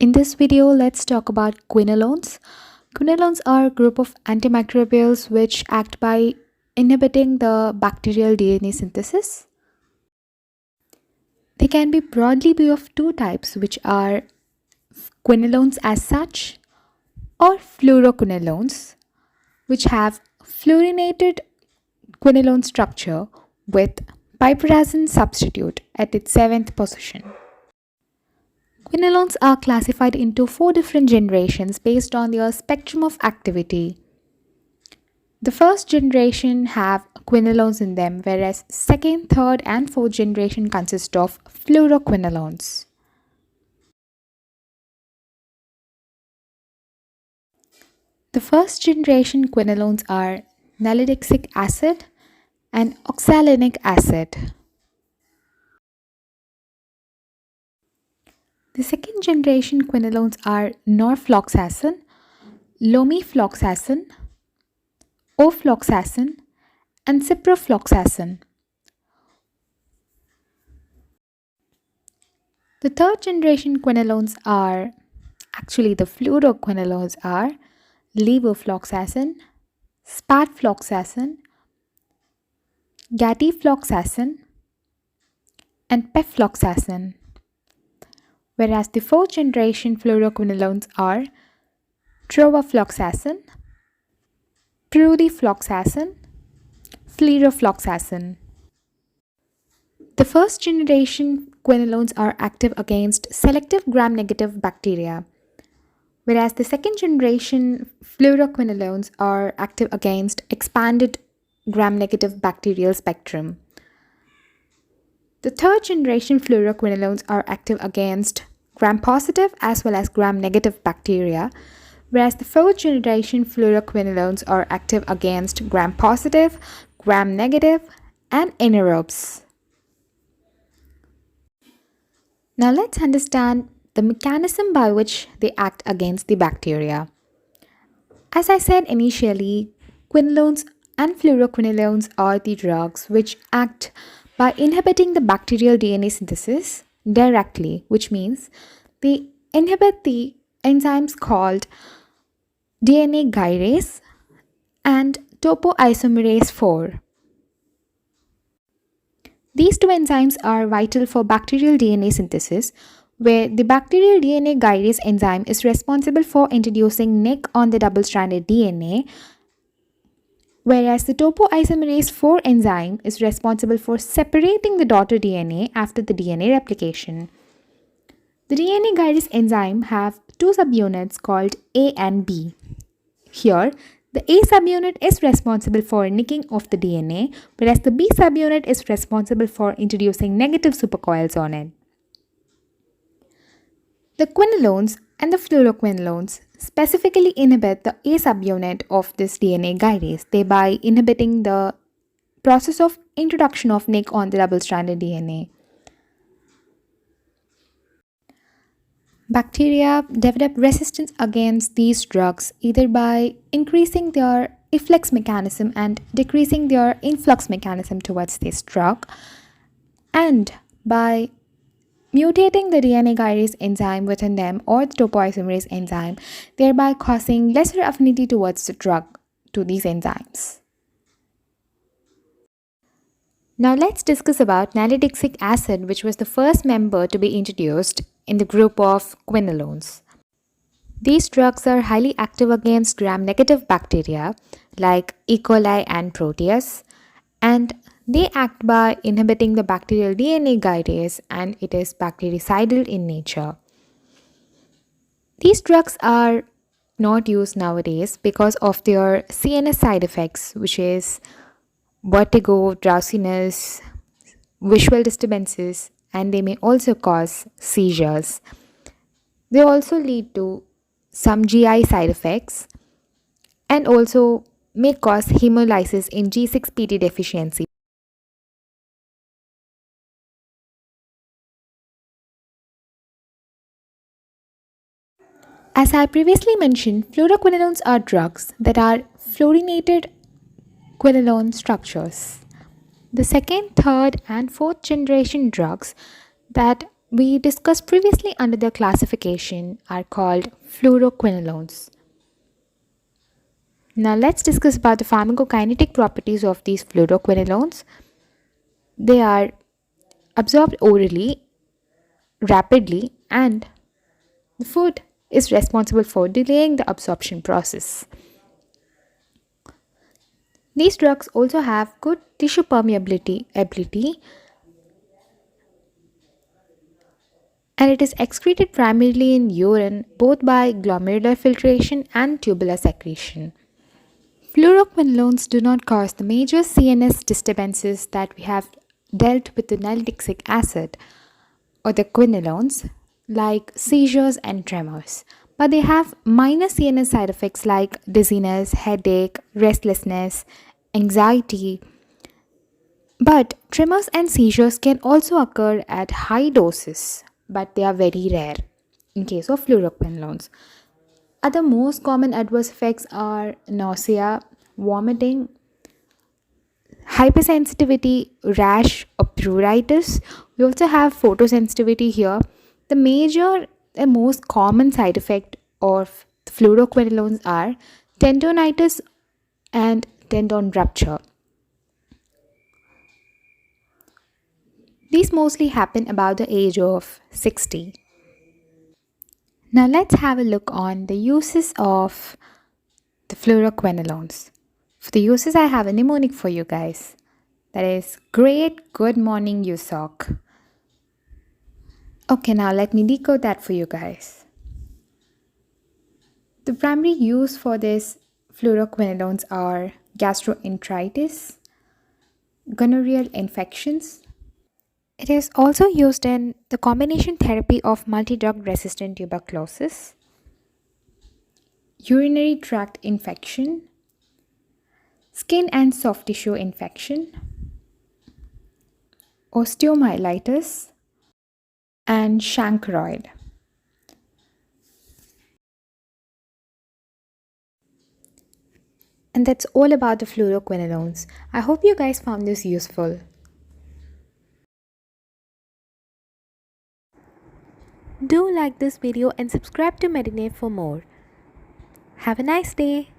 In this video, let's talk about quinolones. Quinolones are a group of antimicrobials which act by inhibiting the bacterial DNA synthesis. They can be broadly be of two types, which are quinolones as such or fluoroquinolones, which have fluorinated quinolone structure with piperazine substitute at its 7th position. Quinolones are classified into 4 different generations based on their spectrum of activity. The first generation have quinolones in them, whereas second, third and fourth generation consist of fluoroquinolones. The first generation quinolones are nalidixic acid and oxalinic acid. The second generation quinolones are norfloxacin, lomifloxacin, ofloxacin, and ciprofloxacin. The third generation quinolones are, the fluoroquinolones are levofloxacin, sparfloxacin, gatifloxacin, and pefloxacin. Whereas the fourth generation fluoroquinolones are trovafloxacin, prudifloxacin, flerofloxacin. The first generation quinolones are active against selective gram-negative bacteria, whereas the second generation fluoroquinolones are active against expanded gram-negative bacterial spectrum. The third generation fluoroquinolones are active against gram-positive as well as gram-negative bacteria, whereas the fourth generation fluoroquinolones are active against gram-positive, gram-negative, and anaerobes. Now let's understand the mechanism by which they act against the bacteria. As I said initially, quinolones and fluoroquinolones are the drugs which act by inhibiting the bacterial DNA synthesis directly, which means they inhibit the enzymes called DNA gyrase and topoisomerase 4. These two enzymes are vital for bacterial DNA synthesis, where the bacterial DNA gyrase enzyme is responsible for introducing nick on the double-stranded DNA, whereas the topoisomerase 4 enzyme is responsible for separating the daughter DNA after the DNA replication. The DNA gyrase enzyme have two subunits called A and B. Here, the A subunit is responsible for nicking of the DNA, whereas the B subunit is responsible for introducing negative supercoils on it. The quinolones and the fluoroquinolones specifically inhibit the A subunit of this DNA gyrase, thereby inhibiting the process of introduction of nick on the double-stranded DNA. Bacteria develop resistance against these drugs either by increasing their efflux mechanism and decreasing their influx mechanism towards this drug, and by mutating the DNA gyrase enzyme within them or the topoisomerase enzyme, thereby causing lesser affinity towards the drug to these enzymes. Now let's discuss about nalidixic acid, which was the first member to be introduced in the group of quinolones. These drugs are highly active against gram-negative bacteria like E. coli and Proteus, and they act by inhibiting the bacterial DNA gyrase, and it is bactericidal in nature. These drugs are not used nowadays because of their CNS side effects, which is vertigo, drowsiness, visual disturbances, and they may also cause seizures. They also lead to some GI side effects and also may cause hemolysis in G6PD deficiency. As I previously mentioned, fluoroquinolones are drugs that are fluorinated quinolone structures. The second, third, and fourth generation drugs that we discussed previously under their classification are called fluoroquinolones. Now let's discuss about the pharmacokinetic properties of these fluoroquinolones. They are absorbed orally, rapidly, and the food is responsible for delaying the absorption process. These drugs also have good tissue permeability ability, and it is excreted primarily in urine both by glomerular filtration and tubular secretion. Fluoroquinolones do not cause the major CNS disturbances that we have dealt with the nalidixic acid or the quinolones, like seizures and tremors. But they have minor CNS side effects like dizziness, headache, restlessness, anxiety. But tremors and seizures can also occur at high doses, but they are very rare in case of fluoroquinolones. Other most common adverse effects are nausea, vomiting, hypersensitivity, rash, or pruritus. We also have photosensitivity here. The major and most common side effect of fluoroquinolones are tendonitis and tendon rupture. These mostly happen about the age of 60. Now let's have a look on the uses of the fluoroquinolones. For the uses, I have a mnemonic for you guys. That is great good morning you sock. Okay, now let me decode that for you guys. The primary use for this fluoroquinolones are gastroenteritis, gonorrheal infections. It is also used in the combination therapy of multi-drug resistant tuberculosis, urinary tract infection, skin and soft tissue infection, osteomyelitis, and chancroid. And that's all about the fluoroquinolones. I hope you guys found this useful. Do like this video and subscribe to Medinare for more. Have a nice day.